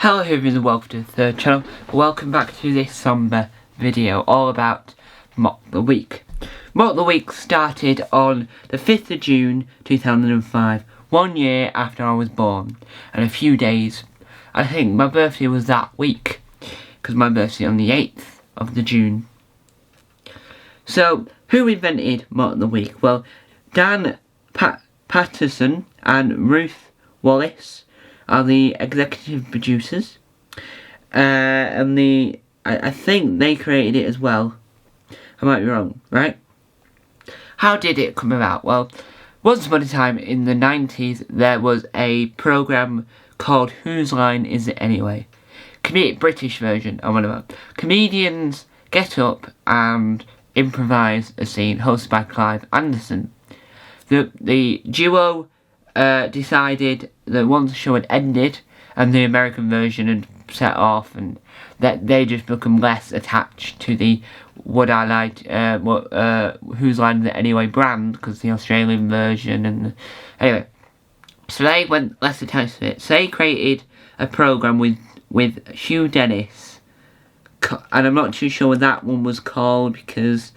Hello everyone and welcome to the third channel. Welcome back to this somber video all about Mock the Week. Mock the Week started on the 5th of June 2005, 1 year after I was born, and a few days. I think my birthday was that week, because my birthday on the 8th of the June. So, who invented Mock the Week? Well, Dan Patterson and Ruth Wallace are the executive producers, and I think they created it as well. I might be wrong, right? How did it come about? Well, once upon a time in the 90s, there was a program called Whose Line Is It Anyway? British version, I wonder about. Comedians get up and improvise a scene, hosted by Clive Anderson. The duo decided that once the show had ended and the American version had set off, and that they just become less attached to the Whose Line Is It Anyway brand, because the Australian version, and anyway, so they went less attached to it. So they created a program with Hugh Dennis, and I'm not too sure what that one was called because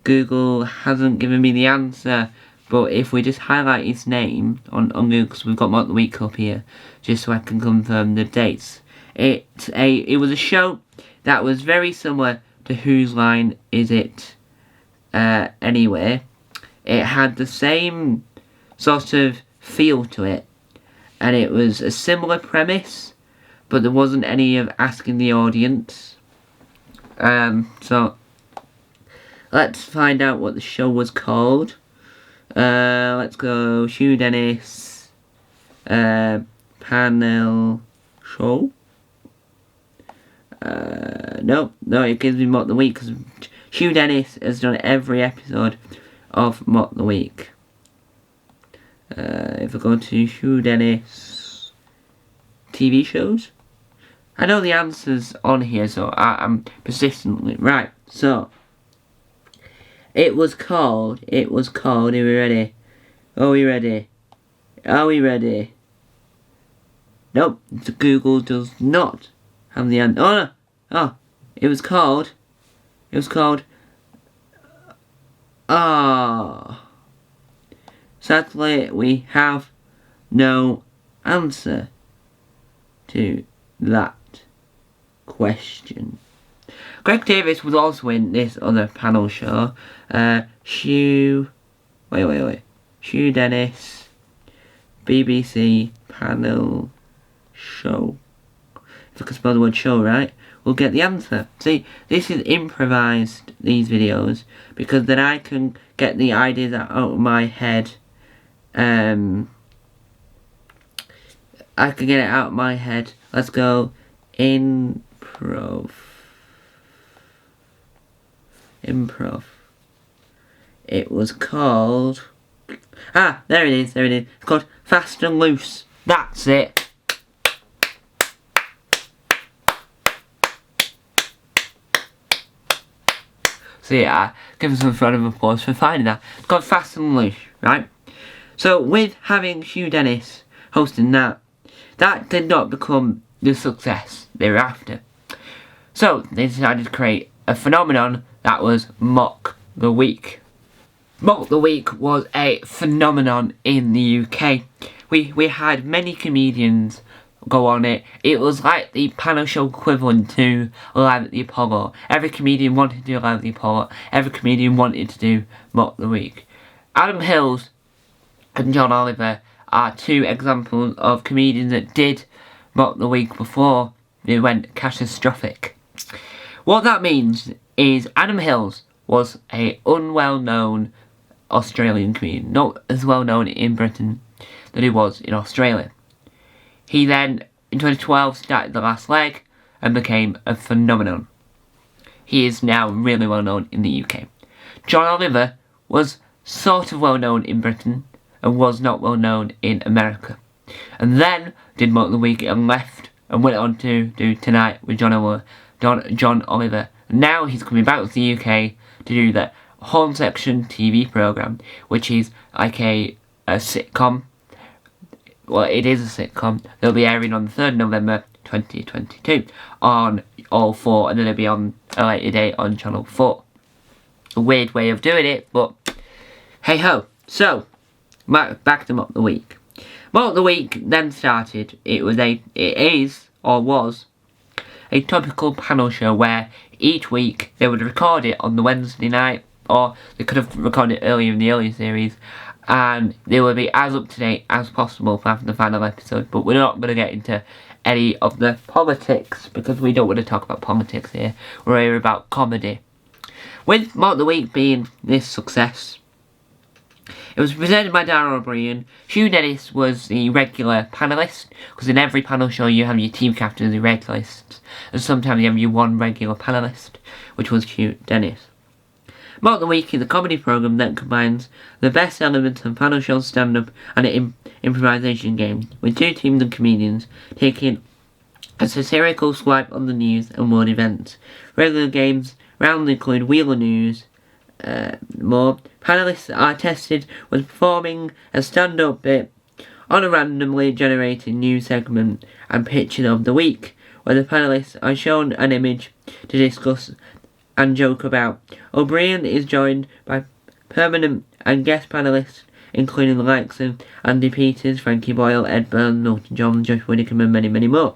Google hasn't given me the answer. But if we just highlight his name on Google, because we've got Mock the Week up here, just so I can confirm the dates. It was a show that was very similar to Whose Line Is It Anyway. It had the same sort of feel to it, and it was a similar premise, but there wasn't any of asking the audience. So let's find out what the show was called. Let's go Hugh Dennis panel show. No, it gives me Mock the Week because Hugh Dennis has done every episode of Mock the Week. If I go to Hugh Dennis TV shows, I know the answers on here, so I'm persistently right. So It was called, are we ready? Are we ready? Nope, Google does not have the answer. It was called, sadly we have no answer to that question. Greg Davis was also in this other panel show. Hugh Dennis, BBC panel show. If I can spell the word show right, we'll get the answer. See, this is improvised, these videos, because then I can get the ideas out of my head. I can get it out of my head. Let's go improv. It was called... there it is. It's called Fast and Loose. That's it. So yeah, give us a round of applause for finding that. It's called Fast and Loose, right? So with having Hugh Dennis hosting that did not become the success they were after. So they decided to create a phenomenon that was Mock the Week. Mock the Week was a phenomenon in the UK. We had many comedians go on it. It was like the panel show equivalent to Live at the Apollo. Every comedian wanted to do Live at the Apollo. Every comedian wanted to do Mock the Week. Adam Hills and John Oliver are two examples of comedians that did Mock the Week before they went catastrophic. What that means is Adam Hills was a unwell-known Australian comedian, not as well known in Britain than he was in Australia. He then, in 2012, started The Last Leg and became a phenomenon. He is now really well known in the UK. John Oliver was sort of well known in Britain and was not well known in America. And then did Mock the Week and left and went on to do Tonight with John Oliver. Now he's coming back to the UK to do the Home Section TV programme, which is like a sitcom. Well, it is a sitcom. They'll be airing on the 3rd of November 2022 on All 4, and then it'll be on a later date on Channel 4. A weird way of doing it, but hey ho. So, back to Mock the Week. Mock the Week then started. It was a topical panel show where each week they would record it on the Wednesday night, or they could have recorded it earlier in the earlier series, and they would be as up to date as possible for after the final episode. But we're not going to get into any of the politics because we don't want to talk about politics here. We're here about comedy. With Mock the Week being this success, it was presented by Darren O'Brien. Hugh Dennis was the regular panellist, because in every panel show you have your team captains and regularists, and sometimes you have your one regular panellist, which was Hugh Dennis. Mock the Week is a comedy programme that combines the best elements of panel show stand-up and an improvisation game, with two teams of comedians taking a satirical swipe on the news and world events. Regular games rounds include Wheel of News. More panelists are tested with performing a stand-up bit on a randomly generated news segment and picture of the week, where the panelists are shown an image to discuss and joke about. O'Brien is joined by permanent and guest panelists, including the likes of Andy Peters, Frankie Boyle, Ed Burns, Norton John, Josh Widdicombe, and many, many more.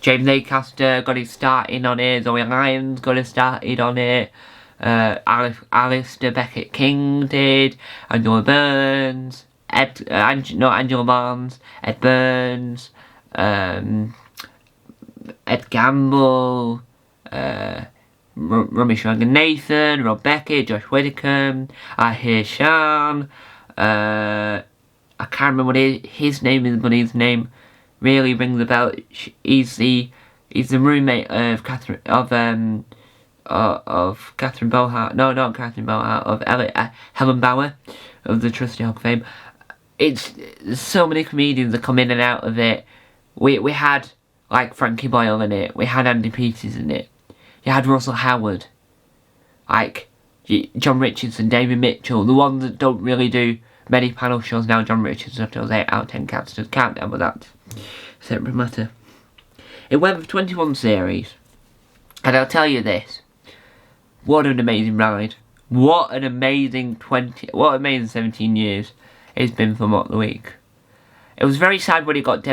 James Acaster got his start in on it. Zoe Lyons got his started on it. Alistair Beckett King did. Angela Burns. Angela Barnes. Ed Burns. Ed Gamble. Rummy Shrug Nathan. Rob Beckett. Josh Widdicombe. Ahir Shan. I can't remember what his name is, but his name really rings a bell. He's the roommate of Catherine Bohart. No, not Catherine Bohart. Of Helen Bauer of the Trusty Hog fame. There's so many comedians that come in and out of it. We had like Frankie Boyle in it. We had Andy Peters in it. You had Russell Howard, like John Richardson, David Mitchell, the ones that don't really do many panel shows now. John Richardson does 8 out of 10 Capsters Countdown, but that's a separate matter. It went for 21 series, and I'll tell you this: what an amazing ride! What an amazing 17 years it's been for Mock the Week. It was very sad when it got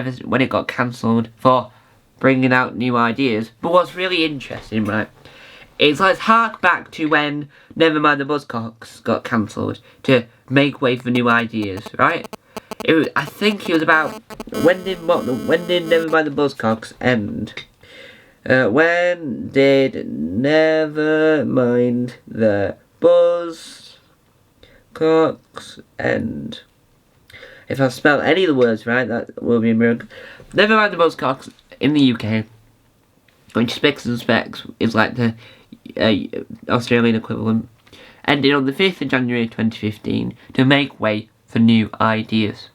cancelled for bringing out new ideas. But what's really interesting, right, is let's hark back to when Nevermind the Buzzcocks got cancelled to make way for new ideas, right? I think it was about when did Nevermind the Buzzcocks end? When did Nevermind the Buzzcocks end? If I spell any of the words right, that will be a miracle. Nevermind the Buzzcocks in the UK, which Spicks and Specs is like the Australian equivalent, ended on the 5th of January 2015 to make way for new ideas.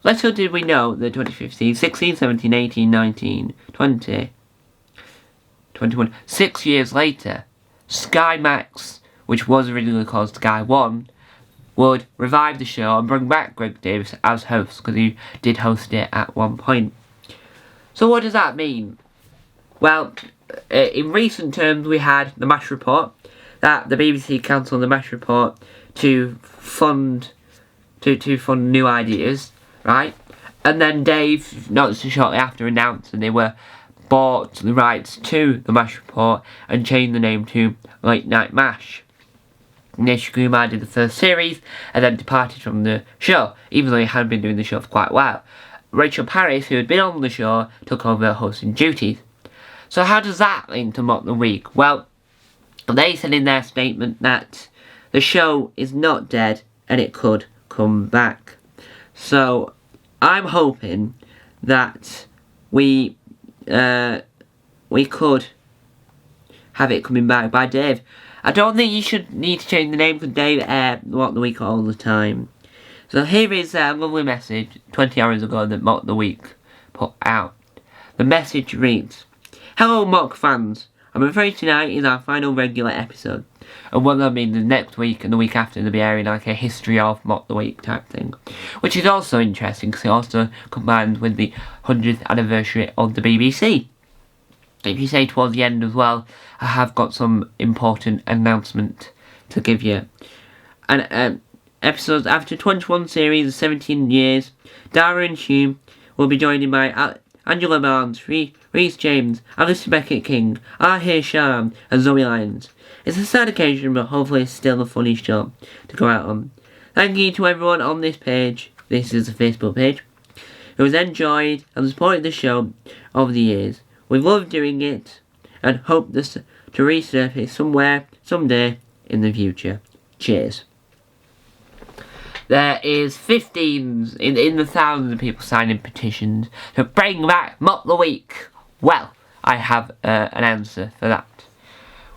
Little did we know that 2015, 16, 17, 18, 19, 20, 21, 6 years later, Sky Max, which was originally called Sky One, would revive the show and bring back Greg Davis as host, because he did host it at one point. So what does that mean? Well, in recent terms we had the MASH report, that the BBC cancelled the MASH report to fund new ideas, right? And then Dave, not so shortly after, announced that they were bought the rights to the MASH report and changed the name to Late Night MASH. Nish Kumar did the first series and then departed from the show, even though he had been doing the show for quite a while. Rachel Parris, who had been on the show, took over hosting duties. So how does that link to Mock the Week? Well, they said in their statement that the show is not dead and it could come back. So I'm hoping that we could have it coming back by Dave. I don't think you should need to change the name because Dave Mock the Week all the time. So here is a lovely message 20 hours ago that Mock the Week put out. The message reads: "Hello Mock fans, I'm afraid tonight is our final regular episode. And what that means is next week and the week after they'll be airing like a history of Mock the Week type thing. Which is also interesting because it also combines with the 100th anniversary of the BBC. If you say towards the end as well, I have got some important announcement to give you. And episodes after 21 series of 17 years, Dara and Hume will be joined by Angela Barnes, Rhys James, Alistair Beckett-King, Ahir Sham and Zoe Lyons. It's a sad occasion, but hopefully it's still a funny show to go out on. Thank you to everyone on this page, this is the Facebook page, who has enjoyed and supported the show over the years. We love doing it and hope this to resurface somewhere, someday in the future. Cheers. There is 15s in the thousands of people signing petitions to bring back Mock the Week. Well, I have an answer for that.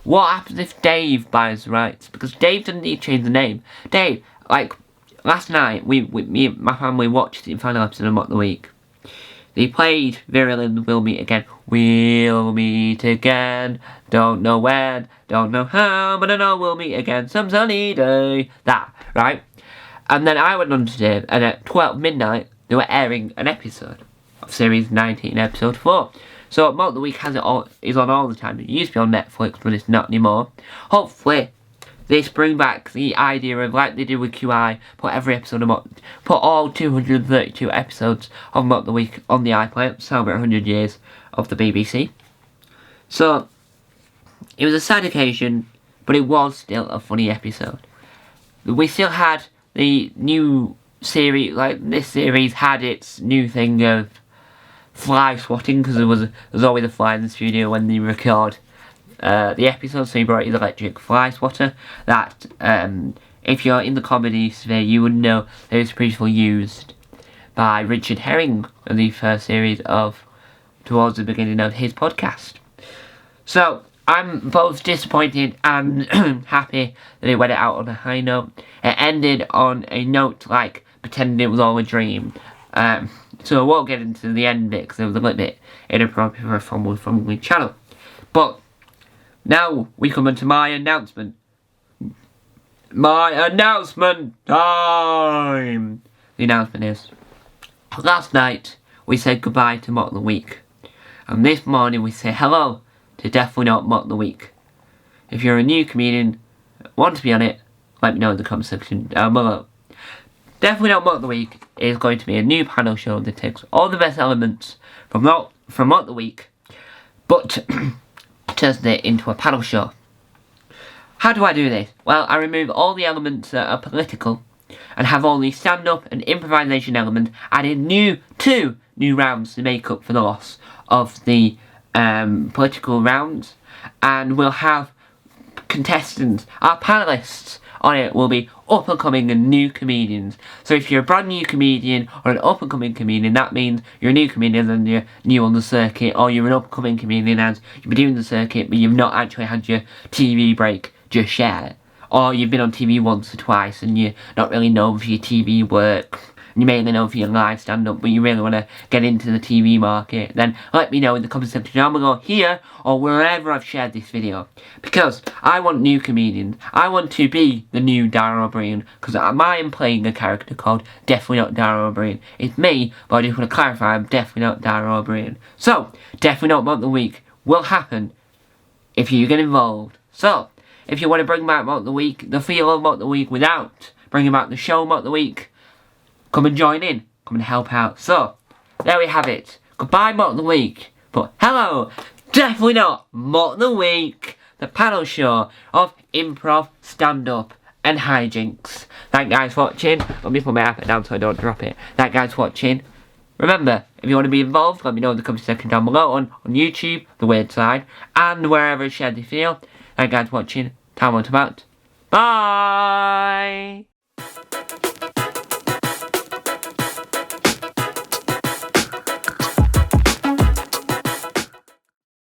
What happens if Dave buys the rights? Because Dave doesn't need to change the name. Dave, like, last night, me and my family watched the final episode of Mock the Week. They played Virulent We'll Meet Again. We'll meet again. Don't know when, don't know how, but I know we'll meet again some sunny day. That, right? And then I went on to Dave, and at 12 midnight, they were airing an episode of Series 19, Episode 4. So Mock the Week is on all the time. It used to be on Netflix, but it's not anymore. Hopefully, this bring back the idea of, like they did with QI, put all 232 episodes of Mock the Week on the iPlayer, celebrate 100 years of the BBC. So, it was a sad occasion, but it was still a funny episode. We still had the new series, like this series had its new thing of fly swatting, because there's always a fly in the studio when they record the episode, so he brought his electric fly swatter that if you're in the comedy sphere you would know that it was previously used by Richard Herring in the first series of towards the beginning of his podcast. So I'm both disappointed and happy that it went out on a high note. It ended on a note like pretending it was all a dream. So I won't get into the end bit because it was a little bit inappropriate for a family channel. But now we come into my announcement. My announcement time! The announcement is, last night we said goodbye to Mock the Week. And this morning we say hello to Definitely Not Mock the Week. If you're a new comedian, want to be on it, let me know in the comment section down below. Definitely Not Mock the Week is going to be a new panel show that takes all the best elements from Mock the Week, but turns it into a panel show. How do I do this? Well, I remove all the elements that are political and have only stand-up and improvisation elements, adding two new rounds to make up for the loss of the political rounds, and we'll have contestants, our panellists on it will be up-and-coming and new comedians. So if you're a brand new comedian or an up-and-coming comedian, that means you're a new comedian and you're new on the circuit, or you're an up-and-coming comedian and you've been doing the circuit but you've not actually had your TV break just yet. Or you've been on TV once or twice and you're not really known for your TV work. You mainly know for your live stand-up, but you really want to get into the TV market, then let me know in the comment section down below here or wherever I've shared this video. Because I want new comedians. I want to be the new Dara O'Brien, because I am playing a character called Definitely Not Dara O'Brien. It's me, but I just want to clarify I'm definitely not Dara O'Brien. So, Definitely Not Mock the Week will happen if you get involved. So, if you want to bring back Mock the Week, the feel of Mock the Week without bringing back the show Mock the Week, come and join in. Come and help out. So, there we have it. Goodbye Mock the Week. But hello, Definitely Not Mock the Week, the panel show of improv, stand-up and hijinks. Thank you guys for watching. Let me put my iPad down so I don't drop it. Thank you guys for watching. Remember, if you want to be involved, let me know in the comment section down below on YouTube, The Weird Side, and wherever you share this video. Thank you guys for watching. Time on to about. Bye!